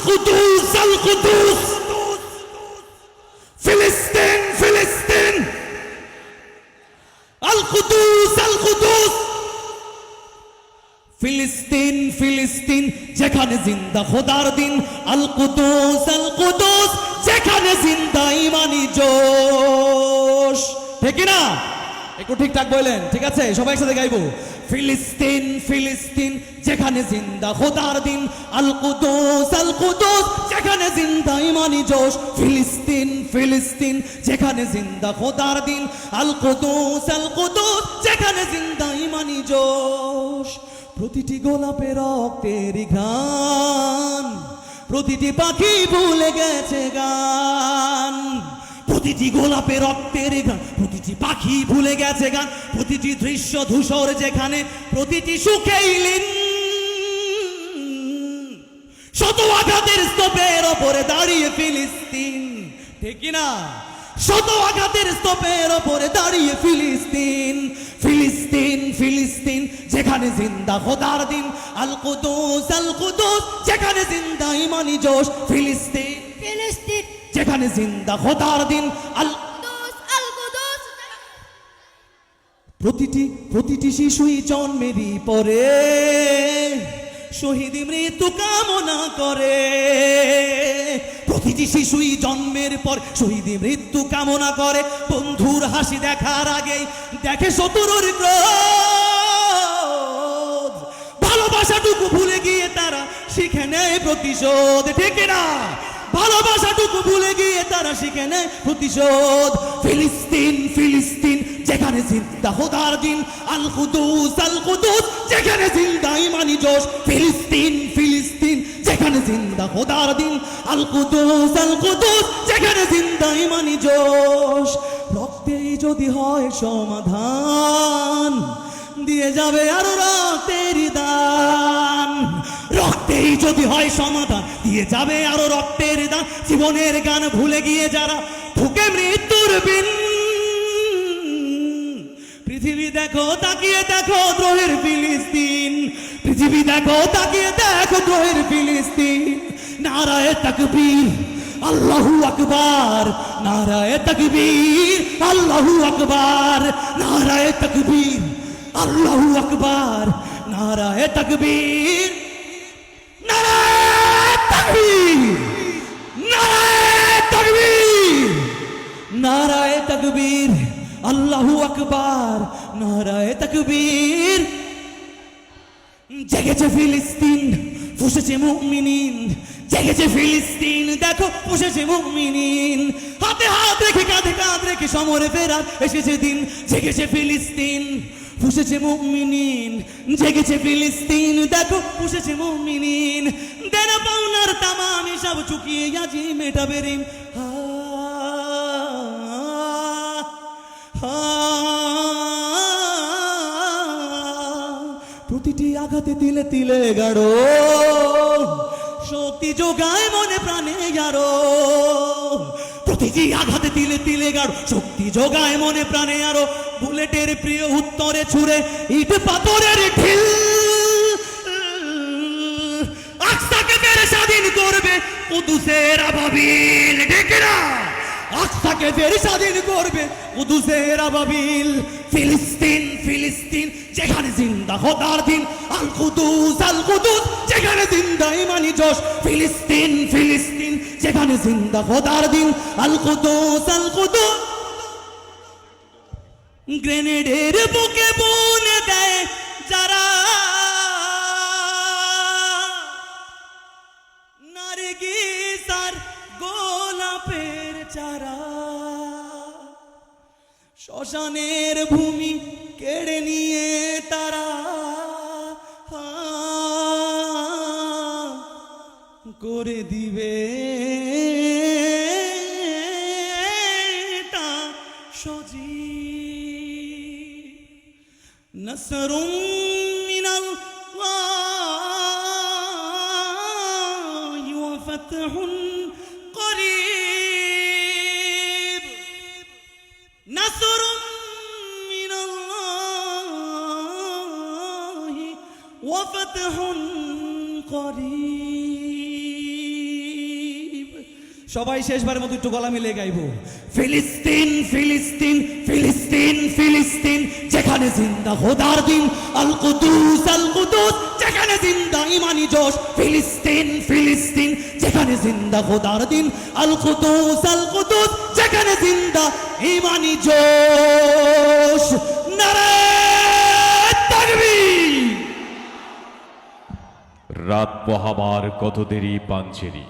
কুদুস আল কুদুস, ফিলিস্তিন ফিলিস্তিন, আল কুদুস আল কুদুস, ফিলিস্তিন ফিলিস্তিন, যেখানে জিন্দা খোদার দিন। আল কুদুস যেখানে জিন্দা ইমানি জোশ। ঠিক না? একটু ঠিকঠাক বললেন, ঠিক আছে? সবাই একসাথে গাইবো। ফিলিস্তিন ফিলিস্তিন, যেখানে জিন্দা খোদার দিন। আল কুদুস যেখানে জিন্দা ইমানি জোশ। ফিলিস্তিন ফিলিস্তিন, যেখানে জিন্দা খোদার দিন। আল কুদুস যেখানে জিন্দা ইমানি জোশ। প্রতিটি গোলাপে রক্তের ঘ্রাণ, প্রতিটি পাখি ভুলে গেছে গান। প্রতিটি গোলাপে রক্তের গান, প্রতিটি পাখি ভুলে গেছে গান। প্রতিটি দৃশ্য ধূসর যেখানে, প্রতিটি সুখেই লীন। শত আঘাতের স্তূপের ওপরে দাঁড়িয়ে ফিলিস্তিন। ঠিক না? শত আঘাতের স্তূপের ওপরে দাঁড়িয়ে ফিলিস্তিন। ফিলিস্তিন ফিলিস্তিন, যেখানে জিন্দা খোদার দিন। আল কুদুস যেখানে জিন্দা ইমানি জোশ। ফিলিস্তিন ফিলিস্তিন, যেখানে জিন্দা খোদার দিন। আল কুদুস প্রতিটি শিশুই জন্মেরই পরে শহীদ মৃত্যু কামনা করে। প্রতিটি শিশুই জন্মের পর শহীদ মৃত্যু কামনা করে। বন্ধুর হাসি দেখার আগেই দেখে শত্রুর ক্রোধ। ভালোবাসাটুকু ভুলে গিয়ে তারা শিখে নেয় প্রতিশোধ। ঠিক না? ভালোবাসাটুকু ভুলে গিয়ে তারা শিখে নেয় প্রতিশোধ। ফিলিস্তিন ফিলিস্তিন, যেখানে জিন্দা খোদার দিন। আল কুদুস যেখানে জিন্দা ইমানি জোশ। ফিলিস্তিন ফিলিস্তিন, যেখানে জিন্দা খোদার দিন। আল কুদুস যেখানে জিন্দা ইমানি জোশ। রক্তেই যদি হয় সমাধান, দিয়ে যাবে আরো রক্তের দান। রক্তেই যদি হয় সমাধান, দিয়ে যাবে আরো রক্তের দান। জীবনের গান ভুলে গিয়ে যারা ঠুকে মৃত্যুর বিন। পৃথিবী দেখো তাকিয়ে দেখো দ্রোহের ফিলিস্তিন। পৃথিবী দেখো তাকিয়ে দেখো দ্রোহের ফিলিস্তিন। নারায়ে তাকবীর, আল্লাহু আকবার। নারায়ে তাকবীর, আল্লাহু আকবার। নারায়ে তাকবীর, আল্লাহু আকবার। নারায়ে তাকবীর, নারায়ে তাকবীর, নারায়ে তাকবীর, নারায়ে তাকবীর, আল্লাহু আকবার। নারায়ে তাকবীর। জেগেছে ফিলিস্তিন, ফুঁসেছে মুমিনিন। জেগেছে ফিলিস্তিন, দেখো ফুঁসেছে মুমিনিন। হাতে হাত রেখে কাঁধে কাঁধ রেখে সমরে ফেরার এসেছে দিন। জেগেছে ফিলিস্তিন, ফুঁসেছে মুমিনিন। জেগেছে ফিলিস্তিন, দেখো ফুঁসেছে মুমিনিন। দেনা পাওনার তামাম হিসাব চুকিয়ে আজি মেটাবে ঋণ। প্রতিটি আঘাতে তিলে তিলে গাড়ো শক্তি যোগায় মনে প্রাণে গাড়ো। প্রতিটি আঘাতে তিলে তিলে গাড়ো শক্তি যোগায় মনে প্রাণে আরো। বুলেটের প্রিয় উত্তরে ছুড়ে ইট পাথরের ঢিল। আকসাকে ফের স্বাধীন করবে কুদুসের আবাবিল। ঠিক না? আকসাকে ফের স্বাধীন করবে কুদুসের আবাবিল। ফিলিস্তিন ফিলিস্তিন, যেখানে জিন্দা খোদার দিন। আল কুদুস যেখানে জিন্দা ইমানি জোশ। ফিলিস্তিন ফিলিস্তিন, যেখানে জিন্দা খোদার দিন। আল কুদুস গ্রেনেডের বুকে বুনে দেয় যারা, নারগিস আর গোলাপের চারা। শ্মশানের ভূমি কেড়ে নিয়ে তারা করে দিবে তা সজীব। নসরুম মিনাল্লাহি ওয়া ফাতহুন করিব। নসরুম মিনাল্লাহি ওয়া ফাতহুন করিব। সবাই শেষবারের মতো একটু গলা মিলিয়ে গাইবো। ফিলিস্তিন ফিলিস্তিন ফিলিস্তিন ফিলিস্তিন যেখানে জিন্দা খোদার দিন, আল কুদুস যেখানে জিন্দা ইমানি জোশ। ফিলিস্তিন ফিলিস্তিন যেখানে জিন্দা খোদার দিন, আল কুদুস যেখানে জিন্দা ইমানি জোশ। নারে তাকবীর। রাত পোহাবার কত দেরি পাঞ্চেরি,